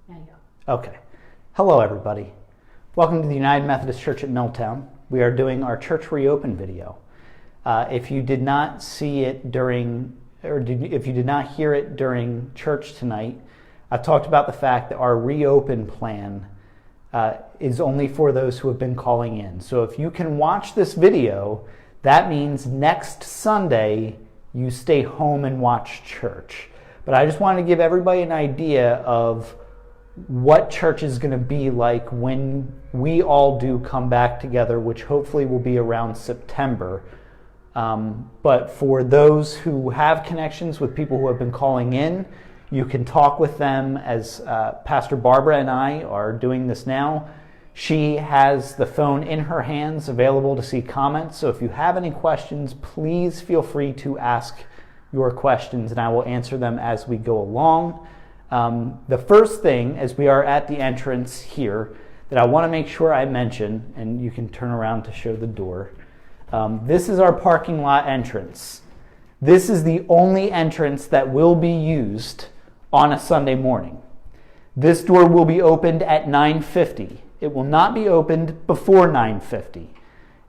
There you go. Okay. Hello, everybody. Welcome to the United Methodist Church at Milltown. We are doing our church reopen video. If you did not see it during, if you did not hear it during church tonight, I talked about the fact that our reopen plan is only for those who have been calling in. So if you can watch this video, that means next Sunday you stay home and watch church. But I just wanted to give everybody an idea of what church is going to be like when we all do come back together, which hopefully will be around September. But for those who have connections with people who have been calling in, you can talk with them as Pastor Barbara and I are doing this now. She has the phone in her hands available to see comments. So if you have any questions, please feel free to ask your questions and I will answer them as we go along. The first thing, as we are at the entrance here, that I want to make sure I mention, and you can turn around to show the door. This is our parking lot entrance. This is the only entrance that will be used on a Sunday morning. This door will be opened at 9:50. It will not be opened before 9:50.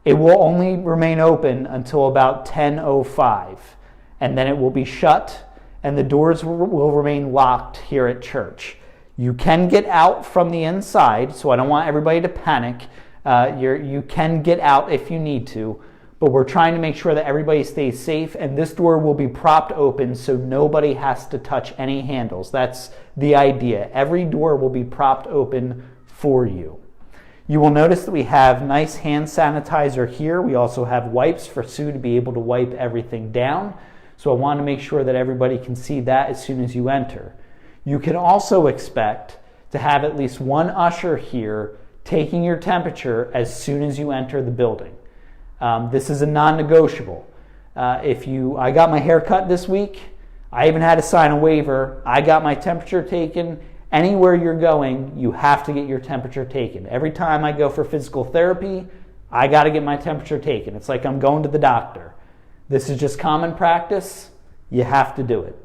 It will only remain open until about 10:05, and then it will be shut, and the doors will remain locked here at church. You can get out from the inside, so I don't want everybody to panic. You can get out if you need to, but we're trying to make sure that everybody stays safe, and this door will be propped open so nobody has to touch any handles. That's the idea. Every door will be propped open for you. You will notice that we have nice hand sanitizer here. We also have wipes for Sue to be able to wipe everything down. So I want to make sure that everybody can see that as soon as you enter. You can also expect to have at least one usher here taking your temperature as soon as you enter the building. This is a non-negotiable. I got my hair cut this week. I even had to sign a waiver. I got my temperature taken. Anywhere you're going, you have to get your temperature taken. Every time I go for physical therapy, I got to get my temperature taken. It's like I'm going to the doctor. This is just common practice. You have to do it.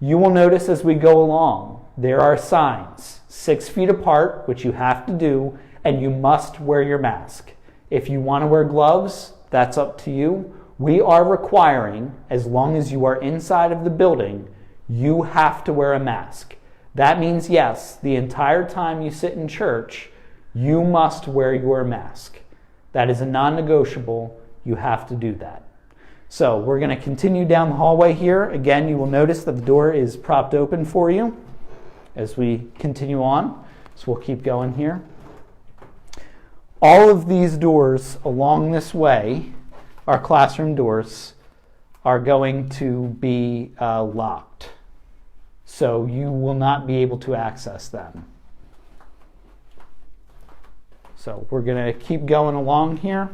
You will notice as we go along, there are signs 6 feet apart, which you have to do, and you must wear your mask. If you want to wear gloves, that's up to you. We are requiring, as long as you are inside of the building, you have to wear a mask. That means, yes, the entire time you sit in church, you must wear your mask. That is a non-negotiable. You have to do that. So we're going to continue down the hallway here. Again, you will notice that the door is propped open for you as we continue on. So we'll keep going here. All of these doors along this way, our classroom doors, are going to be locked. So you will not be able to access them. So we're going to keep going along here.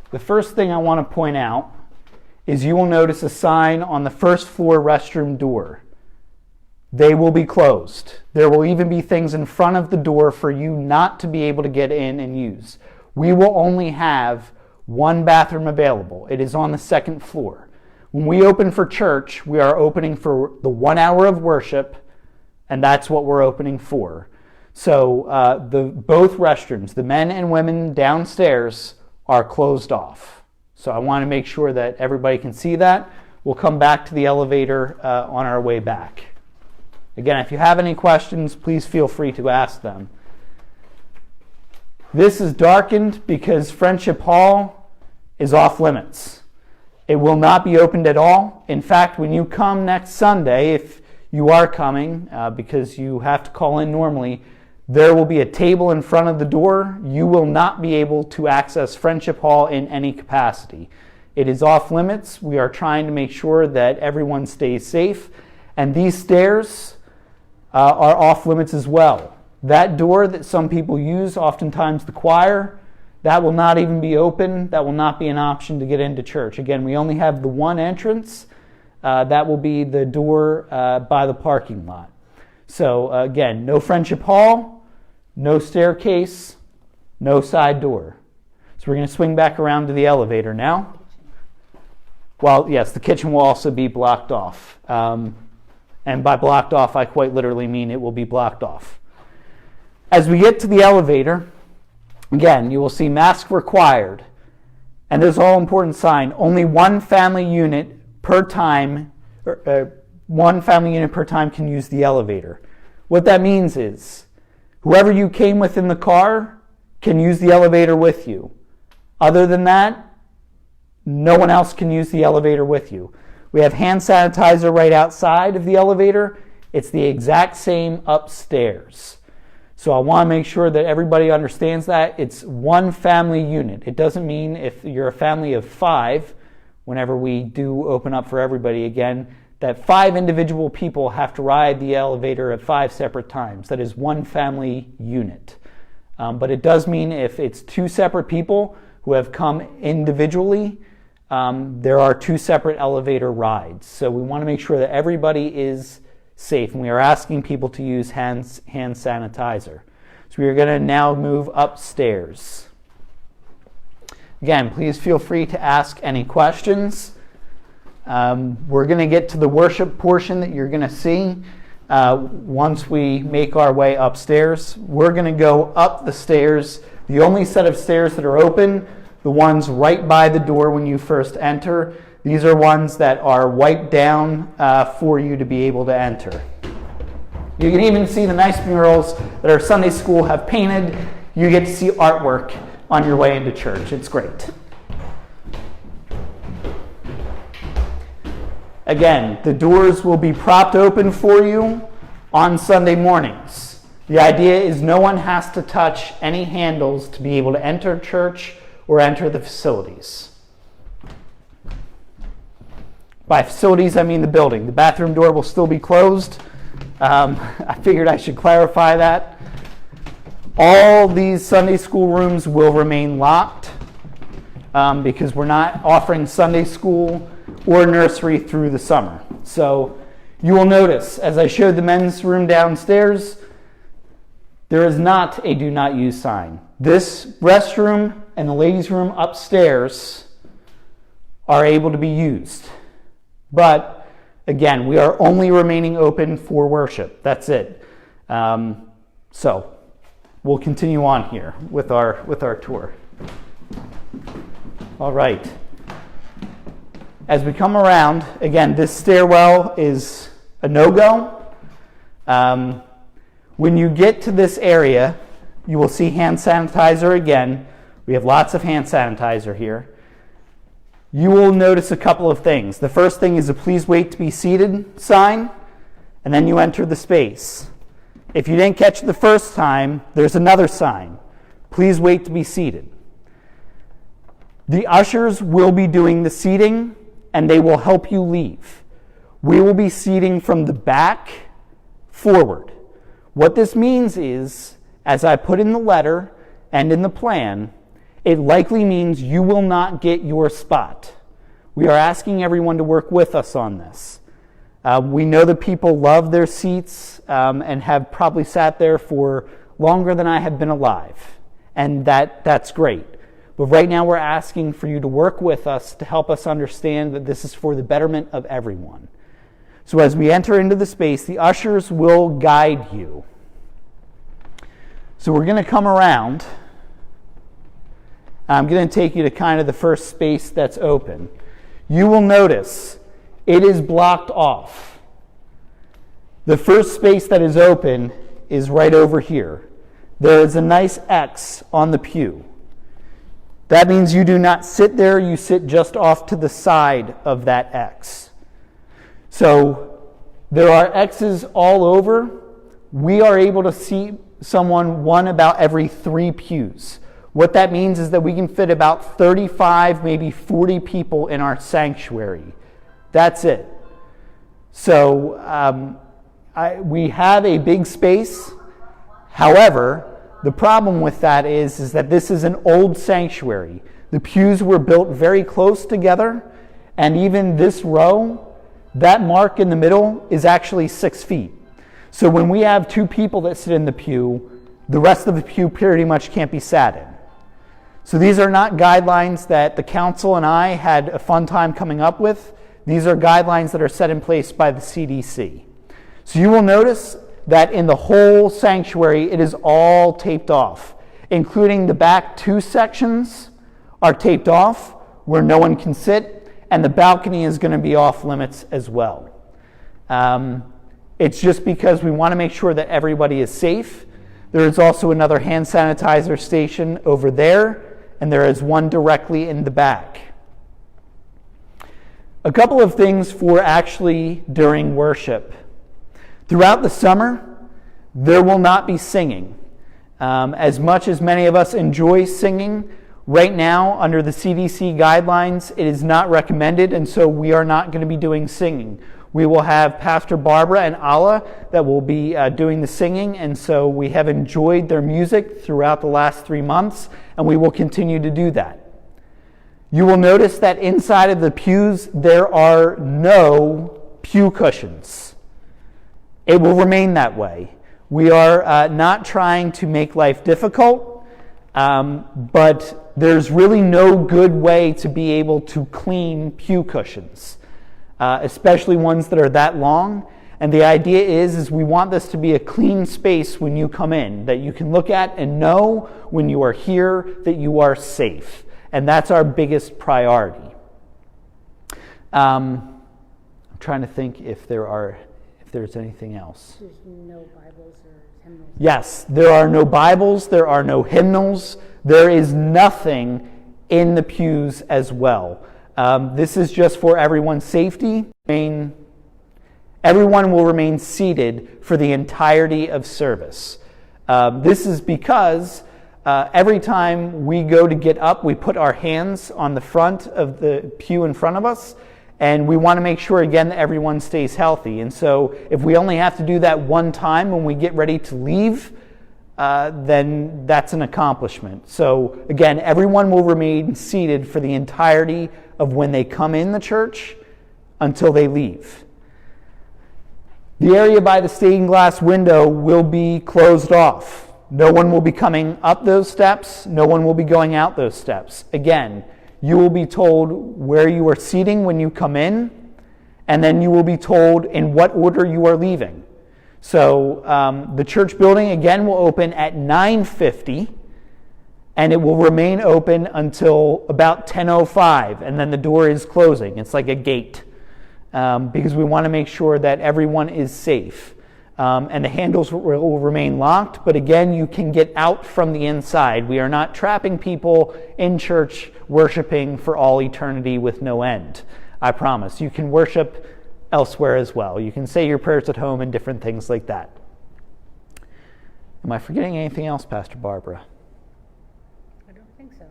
The first thing I want to point out is you will notice a sign on the first floor restroom door. They will be closed. There will even be things in front of the door for you not to be able to get in and use. We will only have one bathroom available. It is on the second floor. When we open for church, we are opening for the 1 hour of worship, and that's what we're opening for. So both restrooms, the men and women downstairs, are closed off. So I want to make sure that everybody can see that. We'll come back to the elevator on our way back. Again, if you have any questions, please feel free to ask them. This is darkened because Friendship Hall is off limits. It will not be opened at all. In fact, when you come next Sunday, if you are coming, because you have to call in normally, there will be a table in front of the door. You will not be able to access Friendship Hall in any capacity. It is off limits. We are trying to make sure that everyone stays safe. And these stairs are off limits as well. That door that some people use, oftentimes the choir, that will not even be open. That will not be an option to get into church. Again, we only have the one entrance. That will be the door by the parking lot. So again, no Friendship Hall, no staircase, no side door. So we're going to swing back around to the elevator now. Well, yes, the kitchen will also be blocked off. And by blocked off, I quite literally mean it will be blocked off. As we get to the elevator, again, you will see mask required. And there's an all-important sign, only one family unit per time, can use the elevator. What that means is, whoever you came with in the car can use the elevator with you. Other than that, no one else can use the elevator with you. We have hand sanitizer right outside of the elevator. It's the exact same upstairs. So I want to make sure that everybody understands that. It's one family unit. It doesn't mean if you're a family of 5, whenever we do open up for everybody again, that 5 individual people have to ride the elevator at 5 separate times. That is one family unit. But it does mean if it's 2 separate people who have come individually, there are 2 separate elevator rides. So we want to make sure that everybody is safe, and we are asking people to use hand sanitizer. So we are going to now move upstairs. Again, please feel free to ask any questions. We're going to get to the worship portion that you're going to see once we make our way upstairs. We're going to go up the stairs, the only set of stairs that are open, the ones right by the door when you first enter. These are ones that are wiped down for you to be able to enter. You can even see the nice murals that our Sunday school have painted. You get to see artwork on your way into church. It's great. Again, the doors will be propped open for you on Sunday mornings. The idea is no one has to touch any handles to be able to enter church or enter the facilities. By facilities, I mean the building. The bathroom door will still be closed. I figured I should clarify that. All these Sunday school rooms will remain locked because we're not offering Sunday school or nursery through the summer. So you will notice, as I showed the men's room downstairs, there is not a do not use sign. This restroom and the ladies' room upstairs are able to be used. But again, we are only remaining open for worship. That's it. So we'll continue on here with our tour. All right. As we come around, again, this stairwell is a no-go. When you get to this area, you will see hand sanitizer again. We have lots of hand sanitizer here. You will notice a couple of things. The first thing is a please wait to be seated sign, and then you enter the space. If you didn't catch it the first time, there's another sign. Please wait to be seated. The ushers will be doing the seating, and they will help you leave. We will be seating from the back forward. What this means is, as I put in the letter and in the plan, it likely means you will not get your spot. We are asking everyone to work with us on this. We know that people love their seats and have probably sat there for longer than I have been alive. And that's great. But right now we're asking for you to work with us to help us understand that this is for the betterment of everyone. So as we enter into the space, the ushers will guide you. So we're going to come around. I'm going to take you to kind of the first space that's open. You will notice it is blocked off. The first space that is open is right over here. There is a nice X on the pew. That means you do not sit there, you sit just off to the side of that X. So there are X's all over. We are able to see someone one about every 3 pews. What that means is that we can fit about 35, maybe 40 people in our sanctuary. That's it. So we have a big space. However, the problem with that is that this is an old sanctuary. The pews were built very close together, and even this row, that mark in the middle is actually 6 feet. So when we have 2 people that sit in the pew, the rest of the pew pretty much can't be sat in. So these are not guidelines that the council and I had a fun time coming up with. These are guidelines that are set in place by the CDC. So you will notice that in the whole sanctuary, it is all taped off, including the back 2 sections are taped off where no one can sit, and the balcony is going to be off limits as well. It's just because we want to make sure that everybody is safe. There is also another hand sanitizer station over there, and there is one directly in the back. A couple of things for actually during worship. Throughout the summer, there will not be singing. As much as many of us enjoy singing, right now, under the CDC guidelines, it is not recommended, and so we are not going to be doing singing. We will have Pastor Barbara and Allah that will be doing the singing, and so we have enjoyed their music throughout the last 3 months, and we will continue to do that. You will notice that inside of the pews, there are no pew cushions. It will remain that way. We are not trying to make life difficult, but there's really no good way to be able to clean pew cushions, especially ones that are that long. And the idea is we want this to be a clean space when you come in, that you can look at and know when you are here that you are safe. And that's our biggest priority. I'm trying to think if there's anything else. There's no Bibles or hymnals? Yes, there are no Bibles, there are no hymnals, there is nothing in the pews as well. This is just for everyone's safety. Everyone will remain seated for the entirety of service. This is because every time we go to get up, we put our hands on the front of the pew in front of us, and we want to make sure, again, that everyone stays healthy. And so if we only have to do that one time when we get ready to leave, then that's an accomplishment. So again, everyone will remain seated for the entirety of when they come in the church until they leave. The area by the stained glass window will be closed off. No one will be coming up those steps. No one will be going out those steps. Again, you will be told where you are seating when you come in, and then you will be told in what order you are leaving. So the church building, again, will open at 9:50, and it will remain open until about 10:05, and then the door is closing. It's like a gate, because we want to make sure that everyone is safe. And the handles will remain locked, but again, you can get out from the inside. We are not trapping people in church worshiping for all eternity with no end. I promise. You can worship elsewhere as well. You can say your prayers at home and different things like that. Am I forgetting anything else, Pastor Barbara? I don't think so.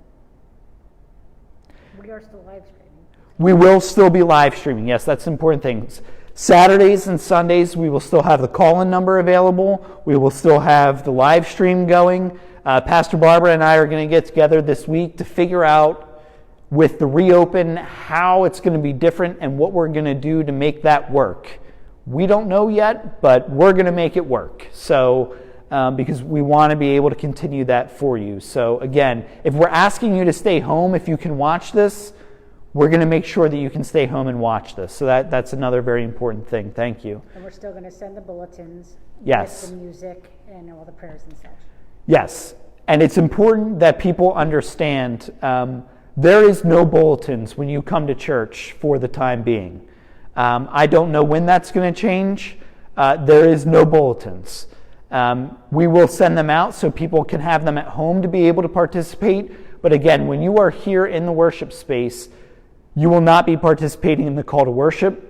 We are still live streaming. We will still be live streaming. Yes, that's an important thing. Saturdays and Sundays, we will still have the call-in number available. We will still have the live stream going. Pastor Barbara and I are going to get together this week to figure out, with the reopen, how it's going to be different and what we're going to do to make that work. We don't know yet, but we're going to make it work. So, because we want to be able to continue that for you. So again, if we're asking you to stay home, if you can watch this, we're going to make sure that you can stay home and watch this. So that's another very important thing. Thank you. And we're still going to send the bulletins. Yes. With the music and all the prayers and such. Yes. And it's important that people understand there is no bulletins when you come to church for the time being. I don't know when that's going to change. There is no bulletins. We will send them out so people can have them at home to be able to participate. But again, when you are here in the worship space, you will not be participating in the call to worship.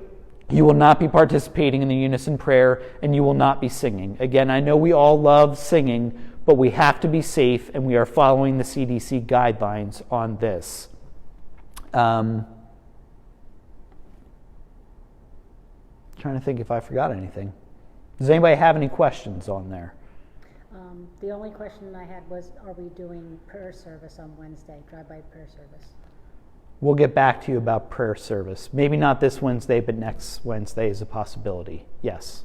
You will not be participating in the unison prayer, and you will not be singing. Again, I know we all love singing, but we have to be safe, and we are following the CDC guidelines on this. Trying to think if I forgot anything. Does anybody have any questions on there? The only question I had was, are we doing prayer service on Wednesday, drive-by prayer service? We'll get back to you about prayer service. Maybe not this Wednesday, but next Wednesday is a possibility. Yes.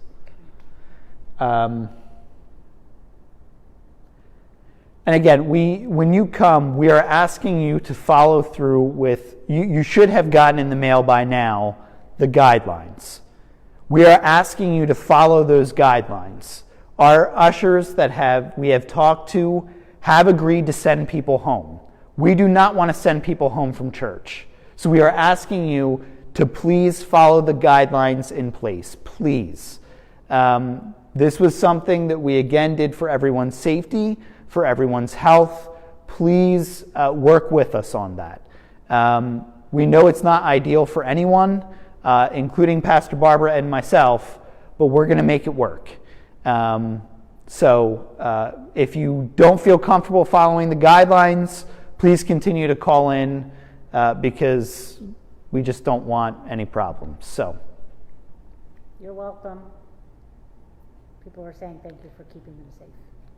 And again, when you come, we are asking you to follow through with, you should have gotten in the mail by now, the guidelines. We are asking you to follow those guidelines. Our ushers that we have talked to have agreed to send people home. We do not want to send people home from church. So we are asking you to please follow the guidelines in place, please. This was something that we again did for everyone's safety, for everyone's health. Please work with us on that. We know it's not ideal for anyone, including Pastor Barbara and myself, but we're going to make it work. So if you don't feel comfortable following the guidelines, please continue to call in because we just don't want any problems. So, You're welcome. People are saying thank you for keeping them safe.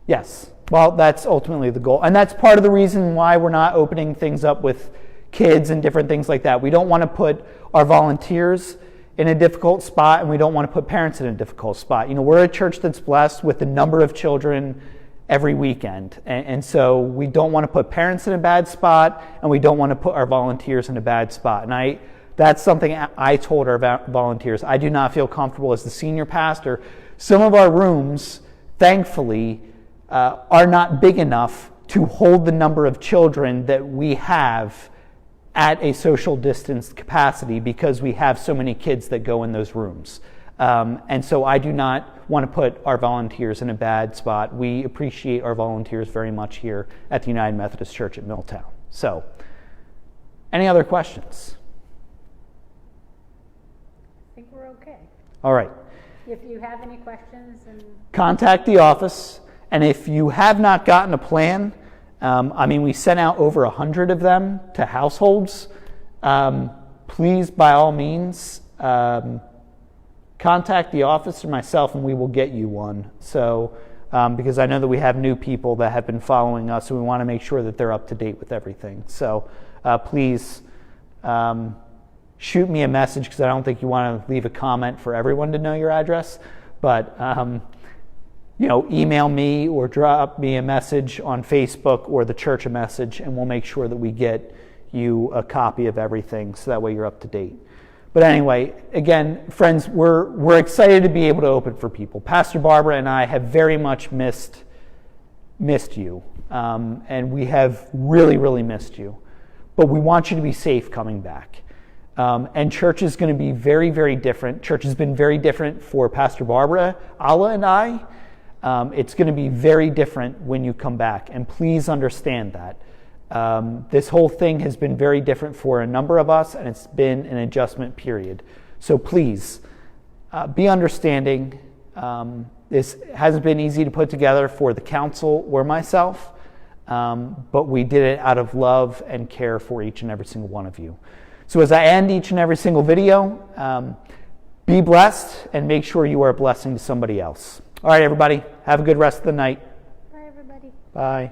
yes, well, that's ultimately the goal. And that's part of the reason why we're not opening things up with kids and different things like that. We don't want to put our volunteers in a difficult spot, and we don't want to put parents in a difficult spot. You know, we're a church that's blessed with a number of children every weekend. And so we don't want to put parents in a bad spot, and we don't want to put our volunteers in a bad spot. And that's something I told our volunteers. I do not feel comfortable as the senior pastor. Some of our rooms, thankfully, are not big enough to hold the number of children that we have at a social distance capacity because we have so many kids that go in those rooms. And so I do not want to put our volunteers in a bad spot. We appreciate our volunteers very much here at the United Methodist Church at Milltown. So, any other questions? I think we're okay. All right. If you have any questions, Contact the office. And if you have not gotten a plan, we sent out over 100 of them to households. Please, by all means, contact the office or myself and we will get you one. So, because I know that we have new people that have been following us, and we want to make sure that they're up to date with everything. So, please shoot me a message, because I don't think you want to leave a comment for everyone to know your address. But, email me or drop me a message on Facebook or the church a message, and we'll make sure that we get you a copy of everything so that way you're up to date. But anyway, again, friends, we're excited to be able to open for people. Pastor Barbara and I have very much missed you, and we have really, really missed you. But we want you to be safe coming back. And church is going to be very, very different. Church has been very different for Pastor Barbara, Allah, and I. It's going to be very different when you come back, and please understand that. This whole thing has been very different for a number of us, and it's been an adjustment period. So please, be understanding. This hasn't been easy to put together for the council or myself, but we did it out of love and care for each and every single one of you. So as I end each and every single video, be blessed and make sure you are a blessing to somebody else. All right, everybody, have a good rest of the night. bye, everybody. Bye.